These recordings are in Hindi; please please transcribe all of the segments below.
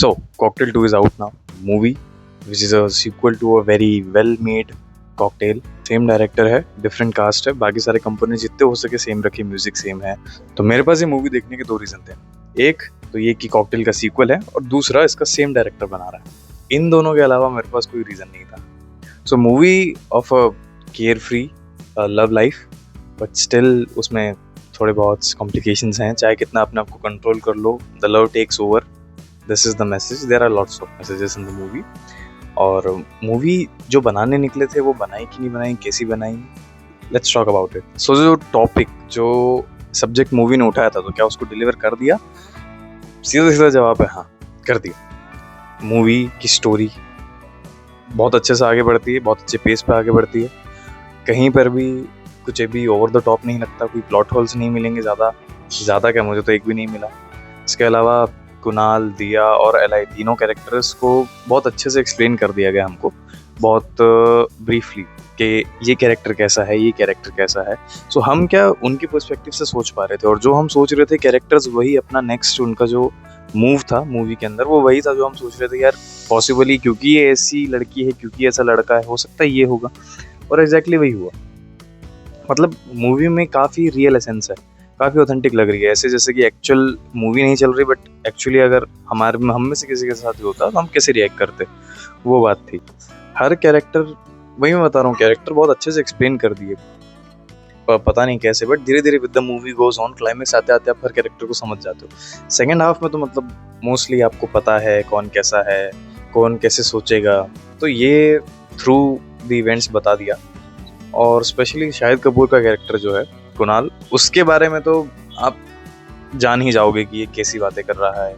So, Cocktail 2 is out now. Movie, which is a sequel to a very well-made Cocktail. Same director है, डिफरेंट कास्ट है, बाकी सारे कंपोनेंट जितने हो सके सेम रखे, म्यूजिक सेम है। तो मेरे पास ये मूवी देखने के दो रीजन थे। एक तो ये कि कॉकटेल का सीक्वल है, और दूसरा इसका सेम डायरेक्टर बना रहा है। इन दोनों के अलावा मेरे पास कोई रीजन नहीं था। सो movie of a care free love life, but still उसमें थोड़े बहुत कॉम्प्लिकेशंस हैं। चाहे कितना अपने आप को कंट्रोल कर लो, the love takes over. This is the message. There are lots of messages in the movie. और मूवी जो बनाने निकले थे वो बनाई कि नहीं बनाई, कैसी बनाई, लेट्स टॉक अबाउट इट। सो जो टॉपिक, जो सब्जेक्ट मूवी ने उठाया था, तो क्या उसको डिलीवर कर दिया? सीधा सीधा जवाब है हाँ, कर दिया। मूवी की स्टोरी बहुत अच्छे से आगे बढ़ती है, बहुत अच्छे पेस पे आगे बढ़ती है। कहीं पर भी कुछ भी ओवर द टॉप नहीं लगता, कोई प्लॉट होल्स नहीं मिलेंगे। ज़्यादा क्या, मुझे तो एक भी नहीं मिला। इसके अलावा कुणाल, दिया और एलाई तीनों कैरेक्टर्स को बहुत अच्छे से एक्सप्लेन कर दिया गया हमको, बहुत ब्रीफली, कि ये कैरेक्टर कैसा है, ये कैरेक्टर कैसा है। सो हम क्या उनके पर्सपेक्टिव से सोच पा रहे थे, और जो हम सोच रहे थे कैरेक्टर्स वही अपना नेक्स्ट उनका जो मूव था मूवी के अंदर, वो वही था जो हम सोच रहे थे यार पॉसिबली, क्योंकि ये ऐसी लड़की है, क्योंकि ऐसा लड़का है, हो सकता है ये होगा। और एग्जैक्टली वही हुआ। मतलब मूवी में काफ़ी रियल एसेंस है, काफ़ी ऑथेंटिक लग रही है, ऐसे जैसे कि एक्चुअल मूवी नहीं चल रही, बट एक्चुअली अगर हम में से किसी के साथ भी होता तो हम कैसे रिएक्ट करते, वो बात थी। हर कैरेक्टर, वही मैं बता रहा हूँ, कैरेक्टर बहुत अच्छे से एक्सप्लेन कर दिए, पता नहीं कैसे, बट धीरे धीरे with the movie goes on, climax आते आते आप हर कैरेक्टर को समझ जाते हो। सेकेंड हाफ में तो मतलब मोस्टली आपको पता है कौन कैसा है, कौन कैसे सोचेगा, तो ये थ्रू द इवेंट्स बता दिया। और स्पेशली शाहिद कपूर का कैरेक्टर जो है कुणाल, उसके बारे में तो आप जान ही जाओगे कि ये कैसी बातें कर रहा है,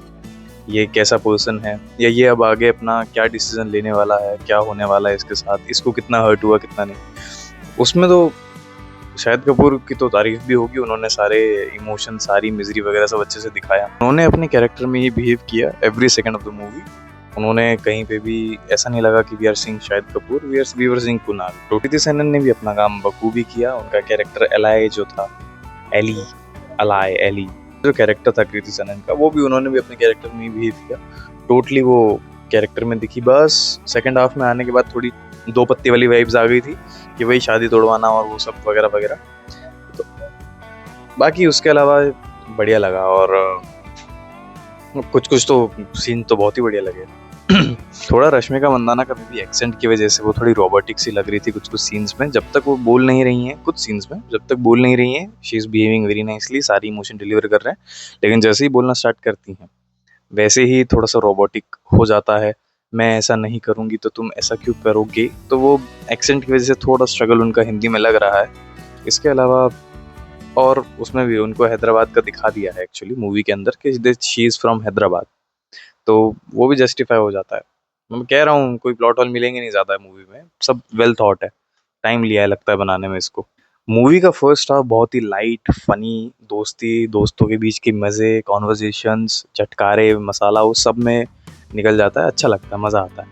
ये कैसा पर्सन है, या ये अब आगे अपना क्या डिसीजन लेने वाला है, क्या होने वाला है इसके साथ, इसको कितना हर्ट हुआ कितना नहीं। उसमें तो शाहिद कपूर की तो तारीफ भी होगी, उन्होंने सारे इमोशन, सारी मिजरी वगैरह सब अच्छे से दिखाया। उन्होंने अपने कैरेक्टर में ये बिहेव किया every second of the movie. उन्होंने कहीं पे भी ऐसा नहीं लगा कि we are seeing Shahid Kapoor, we were seeing Kunal. Kriti Sanon ने भी अपना काम बखूबी किया। उनका कैरेक्टर एलाई जो था, एली जो कैरेक्टर था कृति सेनन का, वो भी उन्होंने भी अपने कैरेक्टर में बिहेव किया। टोटली वो कैरेक्टर में दिखी। बस सेकंड हाफ में आने के बाद थोड़ी दो पत्ती वाली वाइब्स आ गई थी कि वही शादी तोड़वाना और वो सब वगैरह वगैरह। तो बाकी उसके अलावा बढ़िया लगा, और कुछ कुछ तो सीन तो बहुत ही बढ़िया लगे। थोड़ा रश्मिका मंदाना का भी एक्सेंट की वजह से वो थोड़ी रोबोटिक सी लग रही थी कुछ कुछ सीन्स में, जब तक वो बोल नहीं रही हैं। कुछ सीन्स में जब तक बोल नहीं रही हैं, she is behaving very nicely, सारी इमोशन डिलीवर कर रहे हैं, लेकिन जैसे ही बोलना स्टार्ट करती हैं वैसे ही थोड़ा सा रोबोटिक हो जाता है। मैं ऐसा नहीं करूँगी तो तुम ऐसा क्यों करोगे, तो वो एक्सेंट की वजह से थोड़ा स्ट्रगल उनका हिंदी में लग रहा है। इसके अलावा और उसमें भी उनको हैदराबाद का दिखा दिया है एक्चुअली मूवी के अंदर कि शी इज़ फ्रॉम हैदराबाद, तो वो भी जस्टिफाई हो जाता है। मैं कह रहा हूँ कोई प्लॉट होल मिलेंगे नहीं ज़्यादा मूवी में, सब वेल थॉट है, टाइम लिया है लगता है बनाने में इसको। मूवी का फर्स्ट हाफ बहुत ही लाइट, फनी, दोस्ती, दोस्तों के बीच के मज़े, कॉन्वर्जेशंस, चटकारे, मसाला, वो सब में निकल जाता है, अच्छा लगता है, मज़ा आता है।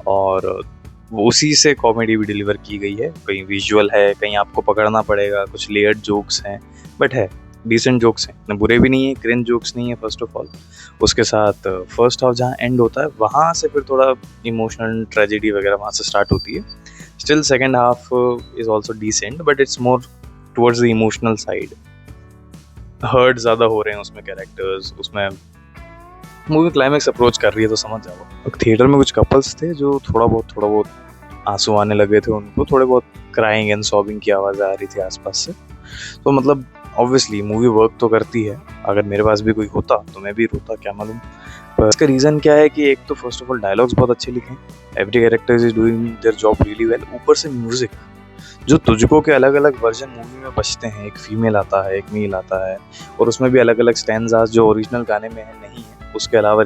और वो उसी से कॉमेडी भी डिलीवर की गई है, कहीं विजुअल है, कहीं आपको पकड़ना पड़ेगा, कुछ लेयर्ड जोक्स हैं, बट है डिसेंट जोक्स हैं, न बुरे भी नहीं है, क्रिंज जोक्स नहीं है फर्स्ट ऑफ ऑल। उसके साथ फर्स्ट हाफ जहाँ एंड होता है वहाँ से फिर थोड़ा इमोशनल ट्रेजेडी वगैरह वहाँ से स्टार्ट होती है। Still second half is also decent, but it's more towards the emotional side. Hurt ज़्यादा हो रहे हैं उसमें कैरेक्टर्स, उसमें मूवी क्लाइमैक्स अप्रोच कर रही है तो समझ जाओ। थिएटर में कुछ कपल्स थे जो थोड़ा बहुत आंसू आने लगे थे उनको, थोड़े बहुत क्राइंग एंड सॉबिंग की आवाज़ आ रही थी आसपास से। तो मतलब ऑब्वियसली मूवी वर्क तो करती है, अगर मेरे पास भी कोई होता तो मैं भी रोता, क्या मालूम। पर इसका रीज़न क्या है कि एक तो फर्स्ट ऑफ ऑल डायलॉग्स बहुत अच्छे लिखे हैं, every character is doing their job really well. ऊपर से म्यूज़िक, जो तुझको के अलग अलग वर्जन मूवी में बजते हैं, एक फीमेल आता है, एक मेल आता है, और उसमें भी अलग अलग स्टैंजास जो ओरिजिनल गाने में है नहीं है, उसके अलावा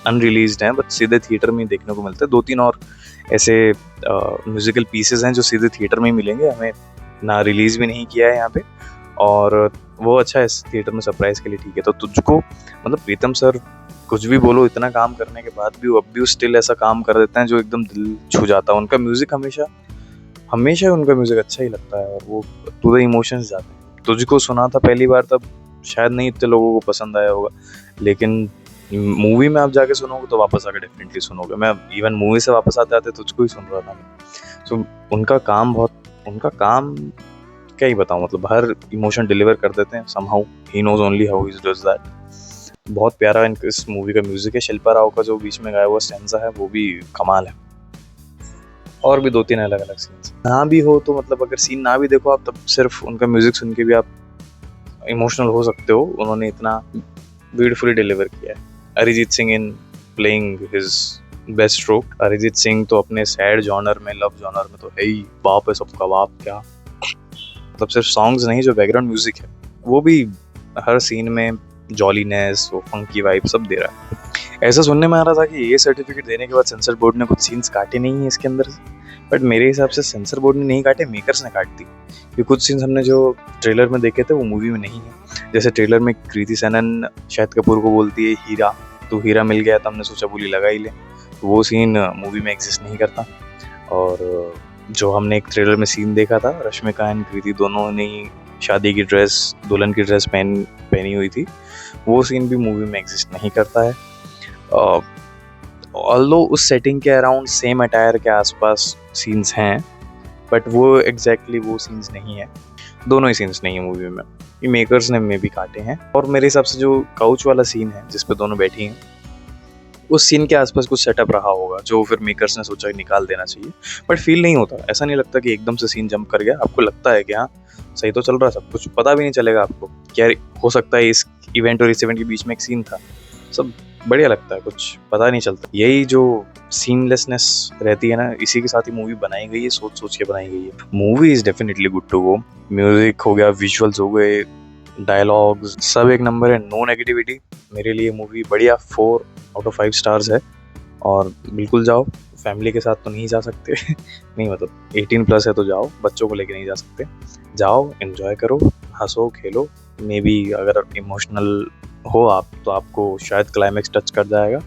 अनरिलीज्ड हैं, बट सीधे थिएटर में देखने को मिलते हैं। दो तीन और ऐसे म्यूज़िकल पीसेस हैं जो सीधे थिएटर में ही मिलेंगे, हमें ना रिलीज़ भी नहीं किया है यहाँ पे, और वो अच्छा है इस थिएटर में सरप्राइज़ के लिए, ठीक है। तो तुझको मतलब प्रीतम सर कुछ भी बोलो, इतना काम करने के बाद भी वो अब भी स्टिल ऐसा काम कर देते हैं जो एकदम दिल छू जाता है। उनका म्यूज़िक हमेशा उनका म्यूज़िक अच्छा ही लगता है, और वो टू द इमोशंस जाते हैं। तुझको सुना था पहली बार तब शायद नहीं इतने लोगों को पसंद आया होगा, लेकिन मूवी में आप जाके सुनोगे तो वापस आके डेफिनेटली सुनोगे। मैं इवन मूवी से वापस आते आते तुझको ही सुन रहा था मैं। सो उनका काम क्या ही बताऊं, मतलब हर इमोशन डिलीवर कर देते हैं somehow. He knows only how he does that. बहुत प्यारा इस मूवी का म्यूजिक है। शिल्पा राव का जो बीच में गाया हुआ स्टैंजा है वो भी कमाल है। और भी 2-3 अलग अलग सीन्स ना भी हो तो, मतलब अगर सीन ना भी देखो आप, तब सिर्फ उनका म्यूजिक सुन के भी आप इमोशनल हो सकते हो। उन्होंने इतना ब्यूटीफुली डिलीवर किया है। Arijit Singh in playing his best stroke. Arijit Singh तो अपने सैड जॉनर में, लव जॉनर में तो है ही बाप है सबका बाप। क्या मतलब सिर्फ सॉन्ग्स नहीं, जो बैकग्राउंड म्यूजिक है वो भी हर सीन में जॉलीनेस, वो फंकी वाइब सब दे रहा है। ऐसा सुनने में आ रहा था कि ये सर्टिफिकेट देने के बाद सेंसर बोर्ड ने कुछ सीन्स काटे नहीं है इसके अंदर से, बट मेरे हिसाब से सेंसर बोर्ड ने नहीं काटे, मेकर्स ने काट दी। क्योंकि कुछ सीन्स हमने जो ट्रेलर में देखे थे वो मूवी में नहीं है। जैसे ट्रेलर में कृति सेनन शाहिद कपूर को बोलती है हीरा, तो हीरा मिल गया तो हमने सोचा बोली लगा ही ले, तो वो सीन मूवी में एग्जिस्ट नहीं करता। और जो हमने एक ट्रेलर में सीन देखा था, रश्मिका एंड कृति दोनों ने ही शादी की ड्रेस, दुल्हन की ड्रेस पहनी हुई थी, वो सीन भी मूवी में एग्जिस्ट नहीं करता है। ऑल्दो उस सेटिंग के अराउंड सेम अटायर के आसपास सीन्स हैं, बट वो एग्जैक्टली वो सीन्स नहीं है। दोनों ही सीन्स नहीं है मूवी में, ये मेकर्स ने भी काटे हैं। और मेरे हिसाब से जो काउच वाला सीन है जिस पे दोनों बैठी हैं, उस सीन के आसपास कुछ सेटअप रहा होगा जो फिर मेकर्स ने सोचा निकाल देना चाहिए, बट फील नहीं होता। ऐसा नहीं लगता कि एकदम से सीन जंप कर गया। आपको लगता है कि हाँ सही तो चल रहा है सब कुछ, पता भी नहीं चलेगा आपको क्या हो सकता है इस इवेंट और इस इवेंट के बीच में एक सीन था। सब बढ़िया लगता है, कुछ पता नहीं चलता। यही जो सीमलेसनेस रहती है ना, इसी के साथ ही मूवी बनाई गई है, सोच सोच के बनाई गई है। Movie is definitely good to go. Music हो गया, विजुअल्स हो गए, डायलॉग्स सब एक नंबर है, नो नेगेटिविटी। मेरे लिए मूवी बढ़िया 4 आउट ऑफ 5 स्टार्स है। और बिल्कुल जाओ, फैमिली के साथ तो नहीं जा सकते नहीं मतलब 18+ है तो जाओ, बच्चों को लेके नहीं जा सकते। जाओ, एंजॉय करो, हंसो खेलो। मे बी अगर इमोशनल हो आप तो आपको शायद क्लाइमेक्स टच कर जाएगा,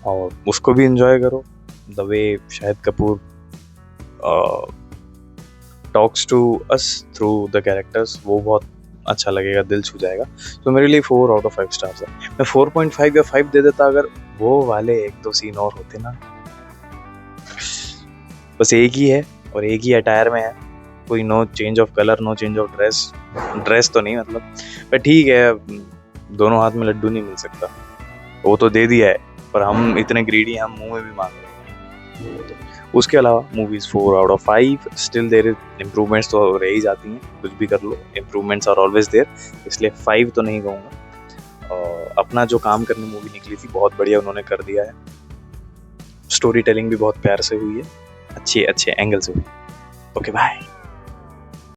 और उसको भी एंजॉय करो। The way Shahid Kapoor talks to us through the characters, वो बहुत अच्छा लगेगा, दिल छू जाएगा। तो मेरे लिए 4 आउट ऑफ 5 स्टार्स है। मैं 4.5 या 5 दे देता अगर वो वाले 1-2 सीन और होते ना। बस एक ही है और एक ही अटायर में है, कोई no change of colour, no change of dress तो नहीं मतलब, पर ठीक है, दोनों हाथ में लड्डू नहीं मिल सकता, वो तो दे दिया है, पर हम इतने ग्रीडी हम मुंह में भी मांग रहे हैं। उसके अलावा movies 4 out of 5। Still there is improvements तो रह ही जाती हैं, कुछ भी कर लो, इम्प्रूवमेंट्स आर ऑलवेज देयर, इसलिए 5 तो नहीं कहूँगा। अपना जो काम करने मूवी निकली थी बहुत बढ़िया उन्होंने कर दिया है। स्टोरी टेलिंग भी बहुत प्यार से हुई है, अच्छे एंगल से हुई। Okay bye.